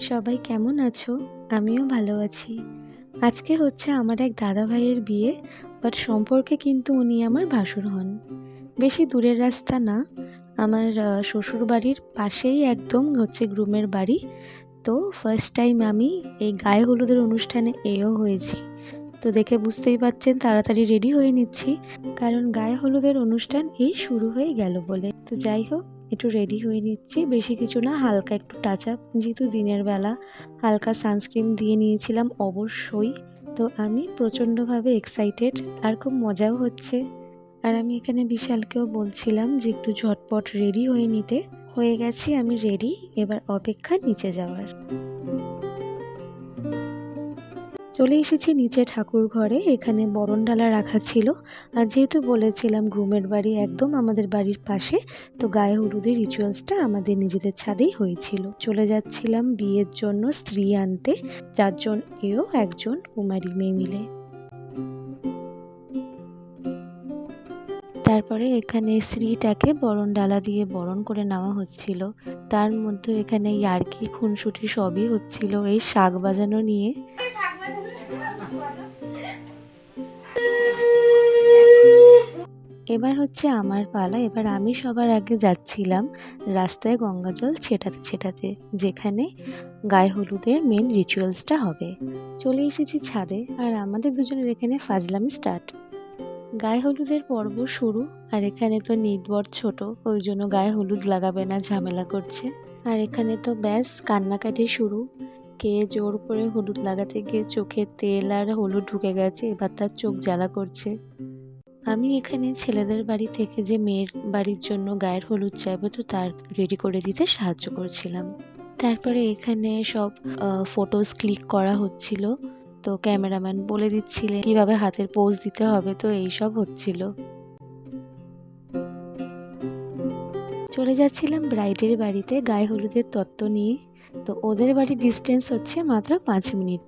সবাই কেমন আছো? আমিও ভালো আছি। আজকে হচ্ছে আমার এক দাদা ভাইয়ের বিয়ে, বাট সম্পর্কে কিন্তু উনি আমার ভাসুর হন। বেশি দূরের রাস্তা না, আমার শ্বশুর বাড়ির পাশেই একদম হচ্ছে গ্রুমের বাড়ি। তো ফার্স্ট টাইম আমি এই গায়ে হলুদের অনুষ্ঠানে এও হয়েছি। তো দেখে বুঝতেই পারছেন তাড়াতাড়ি রেডি হয়ে নিচ্ছি, কারণ গায়ে হলুদের অনুষ্ঠান এই শুরু হয়ে গেল বলে। তো যাই হোক, একটু রেডি হয়ে নিচ্ছি, বেশি কিছু না, হালকা একটু টাচ আপ, যেহেতু দিনের বেলা হালকা সানস্ক্রিন দিয়ে নিয়েছিলাম অবশ্যই। তো আমি প্রচণ্ডভাবে এক্সাইটেড, আর খুব মজাও হচ্ছে। আর আমি এখানে বিশালকেও বলছিলাম যে একটু ঝটপট রেডি হয়ে নিতে। হয়ে গেছি আমি রেডি, এবার অপেক্ষা নিচে যাওয়ার। চলে এসেছি নিচে ঠাকুর ঘরে। এখানে বরণডালা রাখা ছিল, আর যেহেতু বলেছিলাম গ্রুমের বাড়ি একদম আমাদের বাড়ির পাশে, তো গায়ে হলুদের রিচুয়ালসটা আমাদের নিজেদের ছাদেই হয়েছিল। চলে যাচ্ছিলাম বিয়ের জন্য স্ত্রী আনতে, 4 জন এও একজন কুমারী মেয়ে মিলে। তারপরে এখানে স্ত্রীটাকে বরণডালা দিয়ে বরণ করে নেওয়া হচ্ছিল। তার মধ্যে এখানে ইয়ার্কি খুনসুটি সবই হচ্ছিল এই শাঁখ বাজানো নিয়ে। এবার হচ্ছে আমার পালা। এবার আমি সবার আগে যাচ্ছিলাম রাস্তায় গঙ্গা জল ছেটাতে ছেটাতে, যেখানে গায়ে হলুদের মেন রিচুয়ালসটা হবে। চলে এসেছি ছাদে, আর আমাদের দুজনের এখানে ফাজলামি স্টার্ট। গায়ে হলুদের পর্ব শুরু, আর এখানে তো নির্বর ছোট, ওই জন্য গায়ে হলুদ লাগাবে না, ঝামেলা করছে। আর এখানে তো ব্যাস কান্নাকাটি শুরু। কে জোর করে হলুদ লাগাতে গিয়ে চোখে তেল আর হলুদ ঢুকে গেছে, এবার তার চোখ জ্বালা করছে। আমি এখানে ছেলেদের বাড়ি থেকে যে মেয়ের বাড়ির জন্য গায়ের হলুদ চাইবে, তো তার রেডি করে দিতে সাহায্য করছিলাম। তারপরে এখানে সব ফটোস ক্লিক করা হচ্ছিল, তো ক্যামেরাম্যান বলে দিচ্ছিলেন কিভাবে হাতের পোজ দিতে হবে, তো এইসব হচ্ছিল। চলে যাচ্ছিলাম ব্রাইডের বাড়িতে গায়ে হলুদের তত্ত্ব নিয়ে। তো ওদের বাড়ির ডিস্টেন্স হচ্ছে মাত্র 5 মিনিট।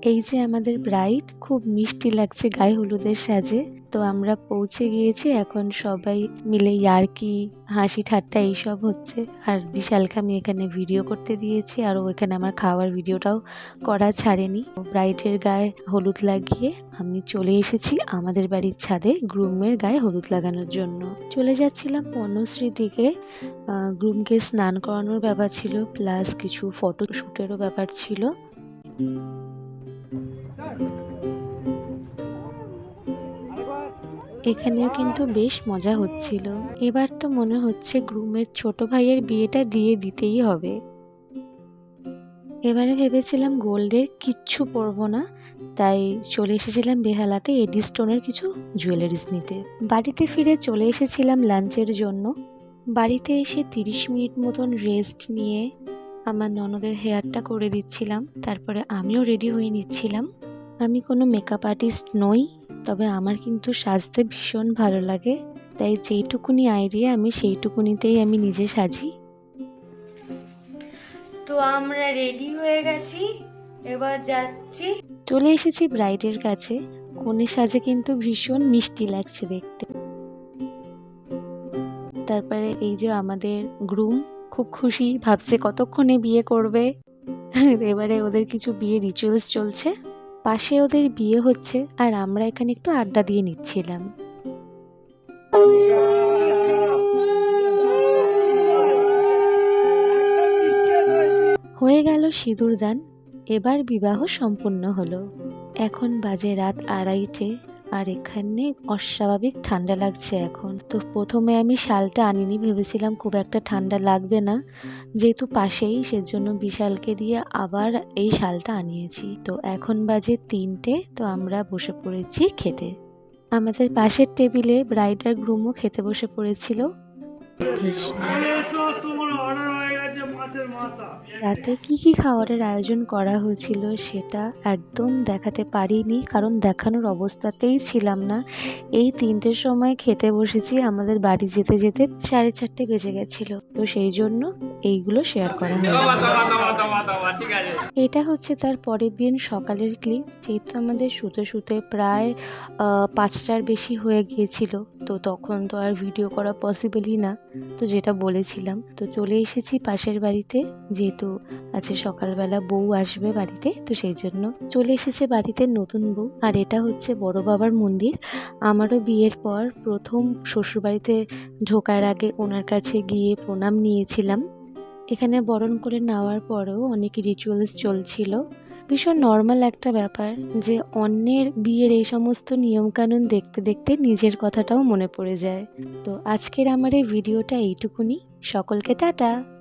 এই যে আমাদের ব্রাইড, খুব মিষ্টি লাগছে গায়ে হলুদের সাজে। তো আমরা পৌঁছে গিয়েছি, এখন সবাই মিলে ইয়ার্কি হাসি ঠাট্টা এইসব হচ্ছে। আর বিশালকে আমি এখানে ভিডিও করতে দিয়েছি, আর ও এখানে আমার খাওয়ার ভিডিওটাও করা ছাড়েনি। ব্রাইডের গায়ে হলুদ লাগিয়ে আমি চলে এসেছি আমাদের বাড়ির ছাদে গ্রুমের গায়ে হলুদ লাগানোর জন্য। চলে যাচ্ছিলাম বনশ্রীর দিকে। গ্রুমকে স্নান করানোর ব্যাপার ছিল, প্লাস কিছু ফটোশ্যুটেরও ব্যাপার ছিল। এখানেও কিন্তু বেশ মজা হচ্ছিল। এবার তো মনে হচ্ছে গ্রুমের ছোট ভাইয়ের বিয়েটা দিয়ে দিতেই হবে। এবারে ভেবেছিলাম গোল্ডের কিচ্ছু পরবো না, তাই চলে এসেছিলাম বেহালাতে এডি স্টোনের কিছু জুয়েলারিস নিতে। বাড়িতে ফিরে চলে এসেছিলাম লাঞ্চের জন্য। বাড়িতে এসে 30 মিনিট মতন রেস্ট নিয়ে আমার ননদের হেয়ারটা করে দিচ্ছিলাম, তারপরে আমিও রেডি হয়ে নিচ্ছিলাম। আমি কোনো মেকআপ আর্টিস্ট নই, তবে আমার কিন্তু সাজতে ভীষণ ভালো লাগে, তাই যেইটুকুনি আইডিয়া আমি সেইটুকুনিতেই আমি নিজে সাজি। তো আমরা রেডি হয়ে গেছি, এবার যাচ্ছি। চলে এসেছি ব্রাইডের কাছে। কনে সাজে কিন্তু ভীষণ মিষ্টি লাগছে দেখতে। তারপরে এই যে আমাদের গ্রুম খুব খুশি, ভাবছে কতক্ষণে বিয়ে করবে। এবারে ওদের কিছু বিয়ে রিচুয়ালস চলছে, পাশে ওদের বিয়ে হচ্ছে, আর আমরা এখানে একটু আড্ডা দিয়ে নিচ্ছিলাম। হয়ে গেল সিঁদুরদান, এবার বিবাহ সম্পূর্ণ হলো। এখন বাজে রাত 2:30, আর এখানে অস্বাভাবিক ঠান্ডা লাগছে এখন। তো প্রথমে আমি শালটা আনিনি, ভেবেছিলাম খুব একটা ঠান্ডা লাগবে না, যেহেতু পাশেই, সেজন্য বিশালকে দিয়ে আবার এই শালটা আনিয়েছি। তো এখন বাজে 3টে, তো আমরা বসে পড়েছি খেতে। আমাদের পাশের টেবিলে ব্রাইড আর গ্রুমও খেতে বসে পড়েছিল। রাতে কি খাবারের আয়োজন করা হয়েছিল সেটা একদম দেখাতে পারিনি, কারণ দেখানোর অবস্থাতেই ছিলাম না। এই 3টের সময় খেতে বসেছি, আমাদের বাড়ি যেতে যেতে 4:30 বেজে গেছিল, তো সেই জন্য এইগুলো শেয়ার করা হয়নি। এটা হচ্ছে তার পরের দিন সকালের ক্লিপ। যেহেতু আমাদের শুতে শুতে প্রায় 5টার বেশি হয়ে গিয়েছিল, তো তখন তো আর ভিডিও করা পসিবলই না। তো যেটা বলেছিলাম, তো চলে এসেছি পাশের বাড়িতে, যেহেতু আজকে সকালবেলা বউ আসবে বাড়িতে, তো সেই জন্য চলে এসেছে বাড়িতে নতুন বউ। আর এটা হচ্ছে বড় বাবার মন্দির। আমারও বিয়ের পর প্রথম শ্বশুরবাড়িতে ঢোকার আগে ওনার কাছে গিয়ে প্রণাম নিয়েছিলাম। এখানে বরণ করে নেওয়ার পরেও অনেক রিচুয়ালস চলছিল। ভীষণ নর্মাল একটা ব্যাপার যে অন্যের বিয়ের এই সমস্ত নিয়মকানুন দেখতে দেখতে নিজের কথাটাও মনে পড়ে যায়। তো আজকের আমার এই ভিডিওটা এইটুকুনি। সকলকে টাটা।